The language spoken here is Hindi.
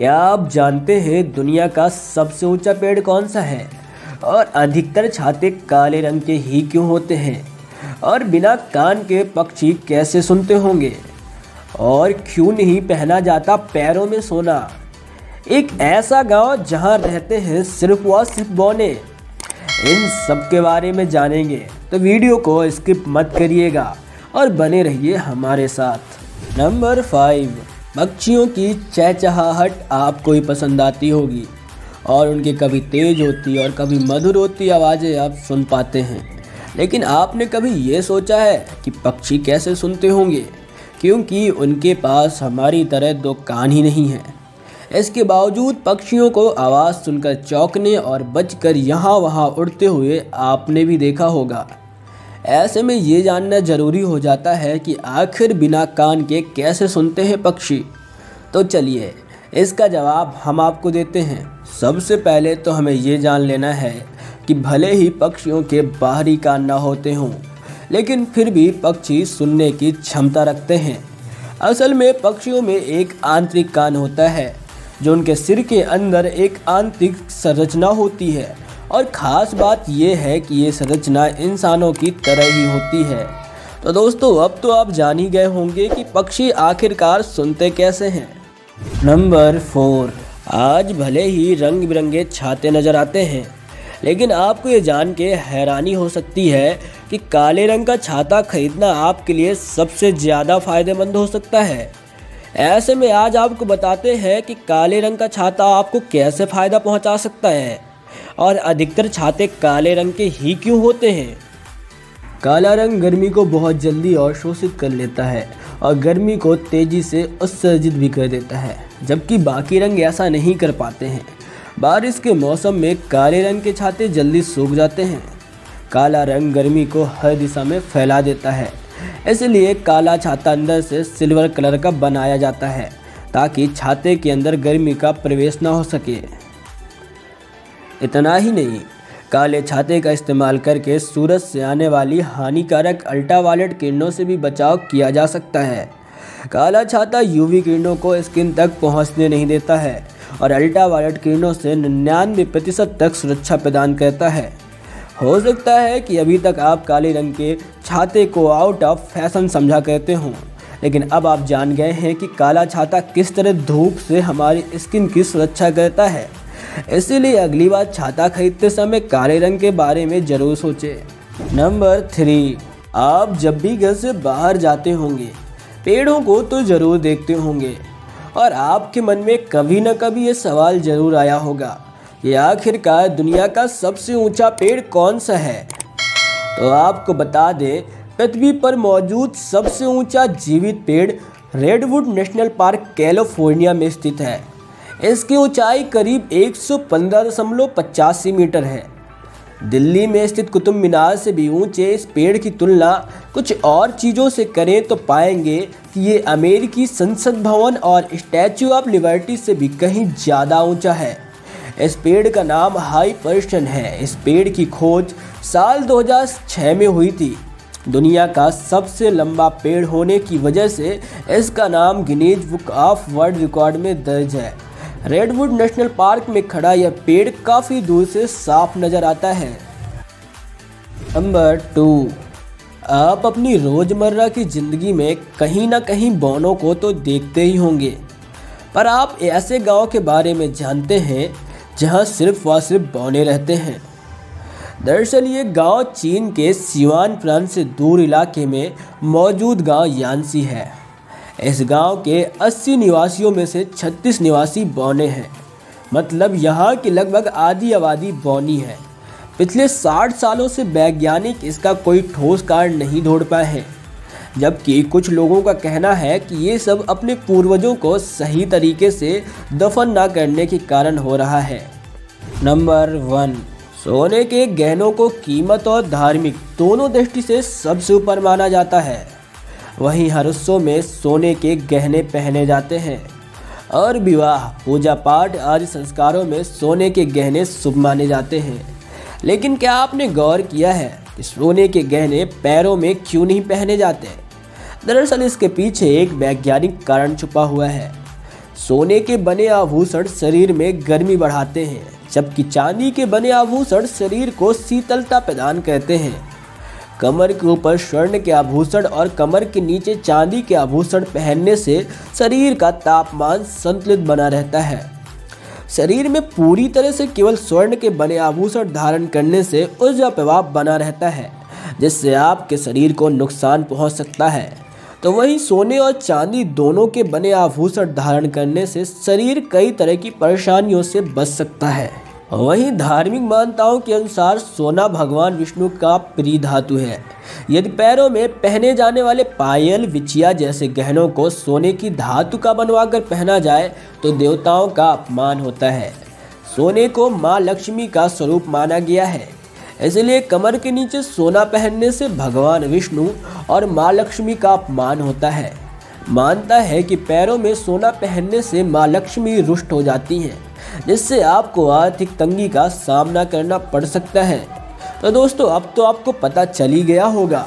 क्या आप जानते हैं दुनिया का सबसे ऊंचा पेड़ कौन सा है? और अधिकतर छाते काले रंग के ही क्यों होते हैं? और बिना कान के पक्षी कैसे सुनते होंगे? और क्यों नहीं पहना जाता पैरों में सोना? एक ऐसा गांव जहां रहते हैं सिर्फ व सिर्फ बौने। इन सब के बारे में जानेंगे, तो वीडियो को स्किप मत करिएगा और बने रहिए हमारे साथ। नंबर 5, पक्षियों की चहचहाहट आपको ही पसंद आती होगी और उनकी कभी तेज होती और कभी मधुर होती आवाज़ें आप सुन पाते हैं। लेकिन आपने कभी ये सोचा है कि पक्षी कैसे सुनते होंगे? क्योंकि उनके पास हमारी तरह दो कान ही नहीं हैं। इसके बावजूद पक्षियों को आवाज़ सुनकर चौंकने और बचकर यहाँ वहाँ उड़ते हुए आपने भी देखा होगा। ऐसे में ये जानना ज़रूरी हो जाता है कि आखिर बिना कान के कैसे सुनते हैं पक्षी। तो चलिए इसका जवाब हम आपको देते हैं। सबसे पहले तो हमें ये जान लेना है कि भले ही पक्षियों के बाहरी कान ना होते हों, लेकिन फिर भी पक्षी सुनने की क्षमता रखते हैं। असल में पक्षियों में एक आंतरिक कान होता है जो उनके सिर के अंदर एक आंतरिक संरचना होती है, और ख़ास बात यह है कि ये संरचना इंसानों की तरह ही होती है। तो दोस्तों, अब तो आप जान ही गए होंगे कि पक्षी आखिरकार सुनते कैसे हैं। नंबर 4, आज भले ही रंग बिरंगे छाते नज़र आते हैं, लेकिन आपको ये जान के हैरानी हो सकती है कि काले रंग का छाता खरीदना आपके लिए सबसे ज़्यादा फ़ायदेमंद हो सकता है। ऐसे में आज आपको बताते हैं कि काले रंग का छाता आपको कैसे फ़ायदा पहुंचा सकता है और अधिकतर छाते काले रंग के ही क्यों होते हैं। काला रंग गर्मी को बहुत जल्दी अवशोषित कर लेता है और गर्मी को तेज़ी से उत्सर्जित भी कर देता है, जबकि बाकी रंग ऐसा नहीं कर पाते हैं। बारिश के मौसम में काले रंग के छाते जल्दी सूख जाते हैं। काला रंग गर्मी को हर दिशा में फैला देता है, इसलिए काला छाता अंदर से सिल्वर कलर का बनाया जाता है ताकि छाते के अंदर गर्मी का प्रवेश ना हो सके। इतना ही नहीं, काले छाते का इस्तेमाल करके सूरज से आने वाली हानिकारक अल्ट्रावायलेट किरणों से भी बचाव किया जा सकता है। काला छाता यूवी किरणों को स्किन तक पहुंचने नहीं देता है और अल्ट्रावायलेट किरणों से 99% तक सुरक्षा प्रदान करता है। हो सकता है कि अभी तक आप काले रंग के छाते को आउट ऑफ फैशन समझा करते हों, लेकिन अब आप जान गए हैं कि काला छाता किस तरह धूप से हमारी स्किन की सुरक्षा करता है। इसीलिए अगली बार छाता खरीदते समय काले रंग के बारे में ज़रूर सोचें। नंबर 3, आप जब भी घर से बाहर जाते होंगे पेड़ों को तो ज़रूर देखते होंगे, और आपके मन में कभी न कभी ये सवाल ज़रूर आया होगा कि आखिरकार दुनिया का सबसे ऊंचा पेड़ कौन सा है। तो आपको बता दें, पृथ्वी पर मौजूद सबसे ऊंचा जीवित पेड़ रेडवुड नेशनल पार्क कैलिफोर्निया में स्थित है। इसकी ऊंचाई करीब 115.85 मीटर है। दिल्ली में स्थित कुतुब मीनार से भी ऊंचे इस पेड़ की तुलना कुछ और चीज़ों से करें तो पाएंगे कि ये अमेरिकी संसद भवन और स्टैच्यू ऑफ लिबर्टी से भी कहीं ज़्यादा ऊंचा है। इस पेड़ का नाम हाई पर्सन है। इस पेड़ की खोज साल 2006 में हुई थी। दुनिया का सबसे लंबा पेड़ होने की वजह से इसका नाम Guinness book of world record में दर्ज है। रेडवुड नेशनल पार्क में खड़ा यह पेड़ काफ़ी दूर से साफ नज़र आता है। नंबर 2, आप अपनी रोज़मर्रा की ज़िंदगी में कहीं ना कहीं बौनों को तो देखते ही होंगे, पर आप ऐसे गांव के बारे में जानते हैं जहां सिर्फ व सिर्फ बौने रहते हैं। दरअसल ये गांव चीन के सिवान प्रांत से दूर इलाके में मौजूद गांव यांसी है। इस गांव के 80 निवासियों में से 36 निवासी बौने हैं, मतलब यहाँ की लगभग आधी आबादी बौनी है। पिछले 60 सालों से वैज्ञानिक इसका कोई ठोस कारण नहीं ढूंढ पाए हैं, जबकि कुछ लोगों का कहना है कि ये सब अपने पूर्वजों को सही तरीके से दफन ना करने के कारण हो रहा है। नंबर 1, सोने के गहनों को कीमत और धार्मिक दोनों दृष्टि से सबसे ऊपर माना जाता है। वहीं हर उत्सव में सोने के गहने पहने जाते हैं और विवाह, पूजा पाठ आदि संस्कारों में सोने के गहने शुभ माने जाते हैं। लेकिन क्या आपने गौर किया है कि सोने के गहने पैरों में क्यों नहीं पहने जाते? दरअसल इसके पीछे एक वैज्ञानिक कारण छुपा हुआ है। सोने के बने आभूषण शरीर में गर्मी बढ़ाते हैं, जबकि चांदी के बने आभूषण शरीर को शीतलता प्रदान करते हैं। कमर के ऊपर स्वर्ण के आभूषण और कमर के नीचे चांदी के आभूषण पहनने से शरीर का तापमान संतुलित बना रहता है। शरीर में पूरी तरह से केवल स्वर्ण के बने आभूषण धारण करने से ऊर्जा प्रभाव बना रहता है, जिससे आपके शरीर को नुकसान पहुंच सकता है। तो वहीं सोने और चांदी दोनों के बने आभूषण धारण करने से शरीर कई तरह की परेशानियों से बच सकता है। वहीं धार्मिक मान्यताओं के अनुसार सोना भगवान विष्णु का प्रिय धातु है। यदि पैरों में पहने जाने वाले पायल, बिछिया जैसे गहनों को सोने की धातु का बनवाकर पहना जाए तो देवताओं का अपमान होता है। सोने को माँ लक्ष्मी का स्वरूप माना गया है, इसलिए कमर के नीचे सोना पहनने से भगवान विष्णु और माँ लक्ष्मी का अपमान होता है। मानता है कि पैरों में सोना पहनने से माँ लक्ष्मी रुष्ट हो जाती हैं, जिससे आपको आर्थिक तंगी का सामना करना पड़ सकता है। तो दोस्तों, अब तो आपको पता चल ही गया होगा